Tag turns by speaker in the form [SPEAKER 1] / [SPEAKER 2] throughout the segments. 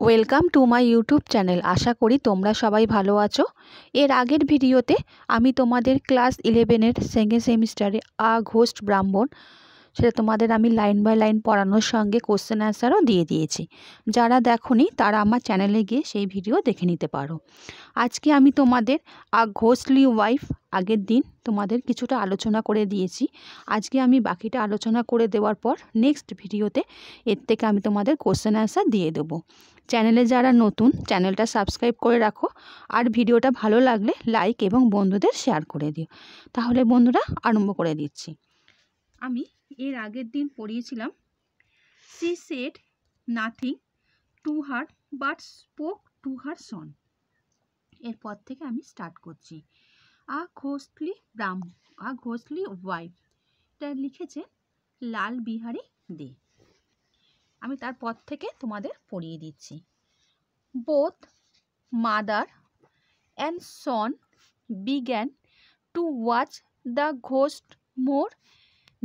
[SPEAKER 1] Welcome to my YouTube channel. আশা করি তোমরা সবাই ভালো আছো। এর আগের ভিডিওতে আমি তোমাদের ক্লাস 11-এর সেকেন্ড সেমিস্টারে আ ঘোষ্ট ব্রাহ্মণ সেটা তোমাদের আমি লাইন বাই লাইন পড়ানোর সঙ্গে কোশ্চেন অ্যান্সারও দিয়ে দিয়েছি। যারা দেখোনি তারা আমার চ্যানেলে গিয়ে সেই ভিডিও দেখে নিতে পারো। আজকে আমি তোমাদের আ ঘোস্টলি ওয়াইফ আগের দিন তোমাদের কিছুটা আলোচনা করে দিয়েছি। আজকে আমি বাকিটা আলোচনা করে দেওয়ার পর নেক্সট ভিডিওতে এর থেকে আমি তোমাদের কোশ্চেন অ্যান্সার দিয়ে দেবো। চ্যানেলে যারা নতুন চ্যানেলটা সাবস্ক্রাইব করে রাখো, আর ভিডিওটা ভালো লাগলে লাইক এবং বন্ধুদের শেয়ার করে দিও। তাহলে বন্ধুরা আরম্ভ করে দিচ্ছি। আমি এর আগের দিন পড়িয়েছিলাম she said nothing to her but spoke to her son. এরপর থেকে আমি স্টার্ট করছি। আ ঘোস্টলি ওয়াইফ, এটা লিখেছে লাল বিহারী দে। আমি তারপর থেকে তোমাদের পড়িয়ে দিচ্ছি। Both mother and Son began to watch the ghost more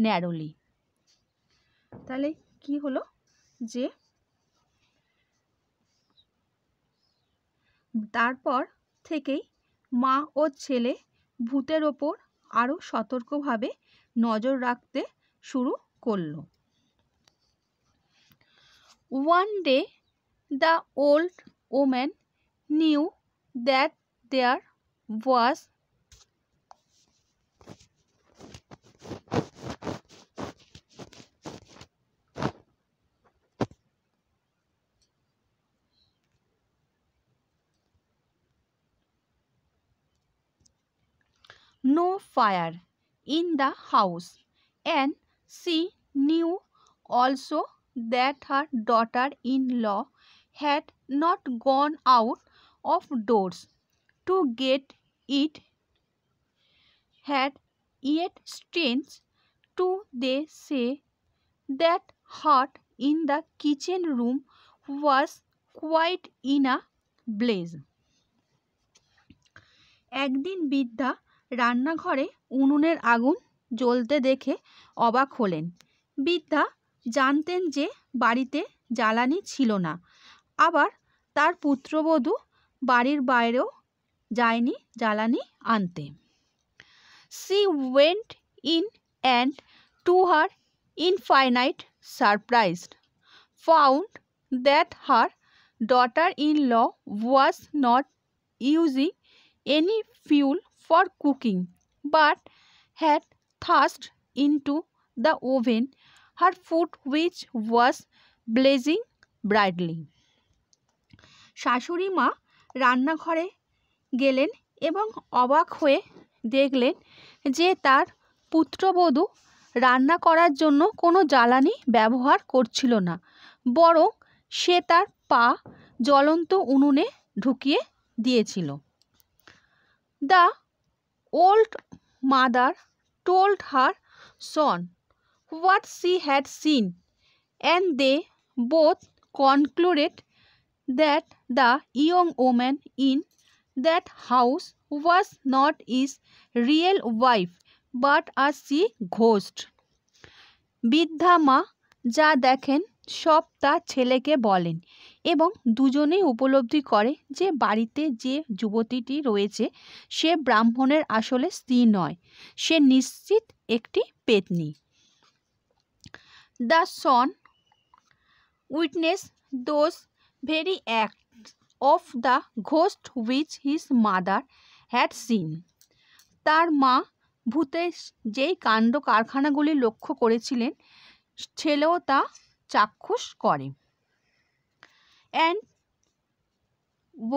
[SPEAKER 1] narrowly. তাহলে কি হলো যে তারপর থেকেই মা ও ছেলে ভূতের ওপর আরও সতর্কভাবে নজর রাখতে শুরু করলো। One day the old woman knew that there was no fire in the house, and she knew also that her daughter-in-law had not gone out of doors to get it. Had yet strange to they say that heart in the kitchen room was quite in a blaze. একদিন বৃদ্ধা রান্নাঘরে উনুনের আগুন জ্বলতে দেখে অবাক হলেন। বৃদ্ধা জানতেন যে বাড়িতে জ্বালানি ছিল না, আবার তার পুত্রবধূ বাড়ির বাইরেও যায়নি জ্বালানি আনতে। She went in and to her infinite surprise found that her daughter-in-law was not using any fuel for cooking, but had thrust into the oven her food which was blazing brightly. শাশুড়ি মা রান্নাঘরে গেলেন এবং অবাক হয়ে দেখলেন যে তার পুত্রবধূ রান্না করার জন্য কোনো জ্বালানি ব্যবহার করছিল না, বরং সে তার পা জ্বলন্ত উনুনে ঢুকিয়ে দিয়েছিল। The old mother told her son what she had seen, and they both concluded that the young woman in that house was not his real wife but a she ghost. বৃদ্ধা মা যা দেখেন সব তা ছেলেকে বলেন এবং দুজনেই উপলব্ধি করে যে বাড়িতে যে যুবতীটি রয়েছে সে ব্রাহ্মণের আসলে স্ত্রী নয়, সে নিশ্চিত একটি পেতনি। The son witnessed those very acts of the ghost which his mother had seen. তার মা ভূতের যেই কাণ্ড কারখানাগুলি লক্ষ্য করেছিলেন ছেলেও তা চাক্ষুষ করে। And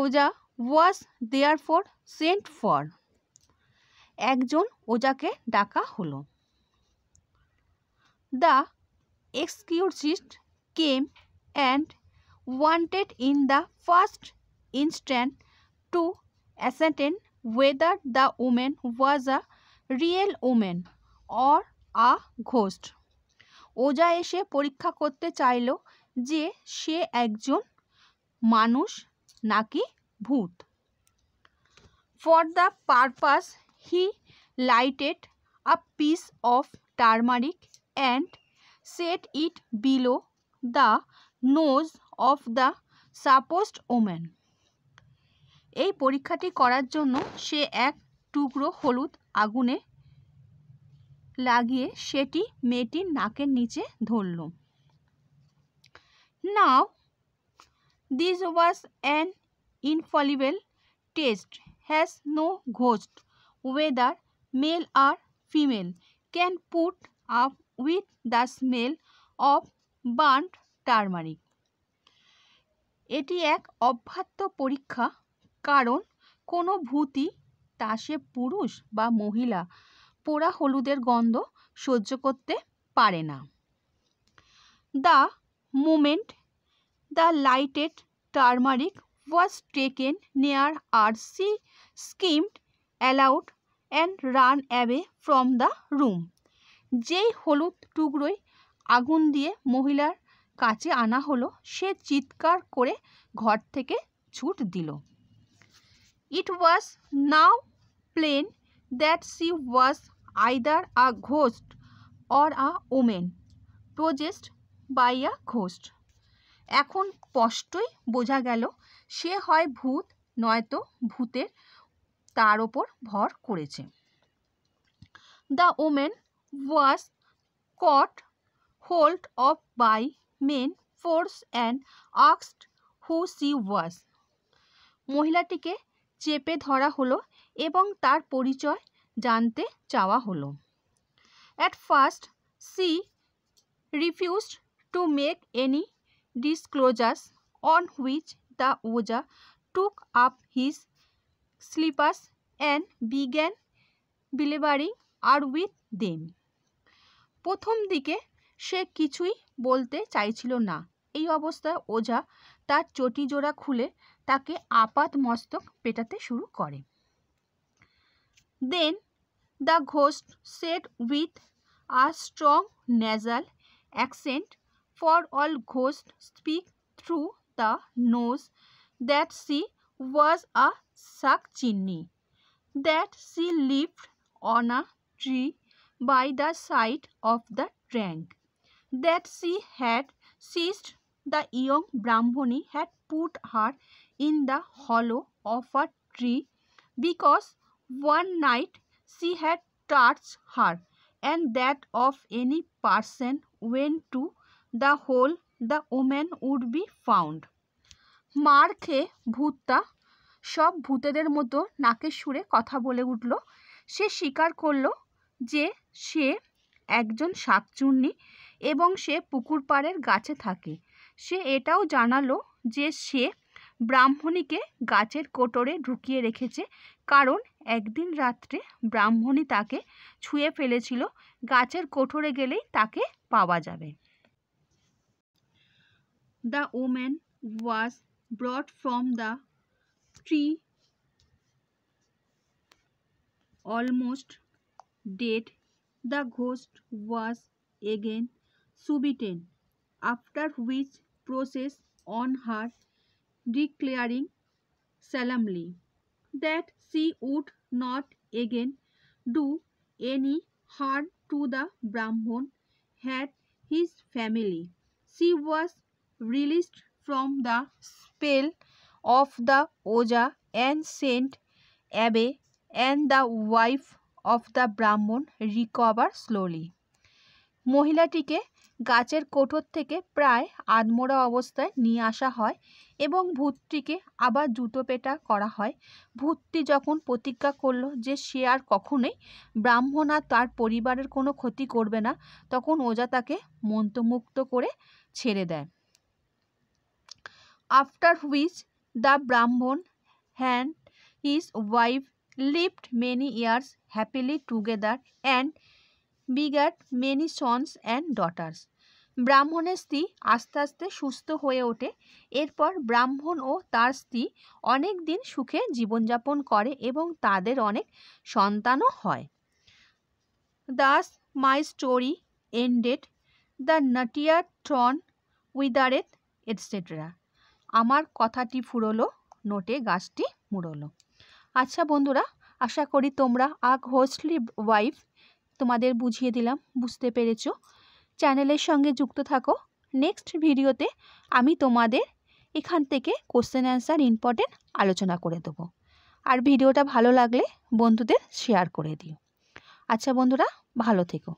[SPEAKER 1] Oja was therefore sent for. একজন ওজাকে ডাকা হলো। The exorcist came and wanted in the first instant to ascertain whether the woman was a real woman or a ghost. ওজা এসে পরীক্ষা করতে চাইল যে সে একজন মানুষ নাকি ভূত। For the purpose he lighted a piece of turmeric and set it below the nose of the supposed woman. এই পরীক্ষাটি করার জন্য সে এক টুকরো হলুদ আগুনে লাগিয়ে সেটি মেয়েটির নাকের নিচে ধরল। Now this was an infallible test, has no ghost whether male or female can put up with the smell of burnt turmeric. এটি এক অবাধ্য পরীক্ষা, কারণ কোনো ভূতই, তা সে পুরুষ বা মহিলা, পোড়া হলুদের গন্ধ সহ্য করতে পারে না। The moment the lighted turmeric was taken near her, she screamed aloud and ran away from the room. যেই হলুদ টুকরোই আগুন দিয়ে মহিলার কাছে আনা হলো, সে চিৎকার করে ঘর থেকে ছুট দিল। It was now plain that she was either a ghost or a woman possessed by a ghost. এখন স্পষ্টই বোঝা গেল সে হয় ভূত নয়তো ভূতের তার ওপর ভর করেছে। The woman was caught hold of by main force and asked who she was. মহিলাটিকে চেপে ধরা হলো এবং তার পরিচয় জানতে চাওয়া হলো। At first she refused to make any disclosures, on which the Oja took up his slippers and began belaboring her with them. প্রথম দিকে সে কিছুই বলতে চাইছিল না। এই অবস্থায় ওঝা তার চটি জোড়া খুলে তাকে আপাত মস্তক পেটাতে শুরু করে। Then the ghost said with a strong nasal accent, for all ghosts speak through the nose, that she was a Sakchini, that she lived on a tree by the side of the trunk, that she had seized the young Brahmani, had put her in the hollow of a tree, because one night she had touched her, and that of any person went to the hole, the woman would be found. মার খেয়ে ভূতটা সব ভূতেদের মতো নাকের সুরে কথা বলে উঠল। সে স্বীকার করল যে সে একজন শাকচুন্নি এবং সে পুকুর পাড়ের গাছে থাকে। সে এটাও জানালো যে সে ব্রাহ্মণীকে গাছের কোটরে ঢুকিয়ে রেখেছে, কারণ একদিন রাত্রে ব্রাহ্মণী তাকে ছুঁয়ে ফেলেছিল। গাছের কোটরে গেলেই তাকে পাওয়া যাবে। The woman was brought from the tree almost dead. The ghost was again subitten, after which process on her, declaring solemnly that she would not again do any harm to the Brahman and his family. She was released from the spell of the Oja and sent away, and the wife of the Brahman recovered slowly. মহিলাটিকে গাছের কোঠর থেকে প্রায় আধমরা অবস্থায় নিয়ে আসা হয় এবং ভূতটিকে আবার জুতো পেটা করা হয়। ভূতটি যখন প্রতিজ্ঞা করল যে সে আর কখনোই ব্রাহ্মণ আর তার পরিবারের কোনো ক্ষতি করবে না, তখন ওঝা তাকে মন্ত্রমুগ্ধ করে ছেড়ে দেয়। After which the Brahman and his wife lived many years happily together and begat many sons and daughters. ব্রাহ্মণের স্ত্রী আস্তে আস্তে সুস্থ হয়ে ওঠে। এরপর ব্রাহ্মণ ও তার স্ত্রী অনেক দিন সুখে জীবনযাপন করে এবং তাদের অনেক সন্তানও হয়। Thus my story ended, the nuttier thorn withereth, etc. আমার কথাটি ফুরলো, নোটে গাছটি মুড়লো। আচ্ছা বন্ধুরা, আশা করি তোমরা আ ঘোস্টলি ওয়াইফ তোমাদের বুঝিয়ে দিলাম, বুঝতে পেরেছো। চ্যানেলের সঙ্গে যুক্ত থাকো। নেক্সট ভিডিওতে আমি তোমাদের এখান থেকে কোশ্চেন অ্যান্সার ইম্পর্টেন্ট আলোচনা করে দেবো। আর ভিডিওটা ভালো লাগলে বন্ধুদের শেয়ার করে দিও। আচ্ছা বন্ধুরা, ভালো থেকো।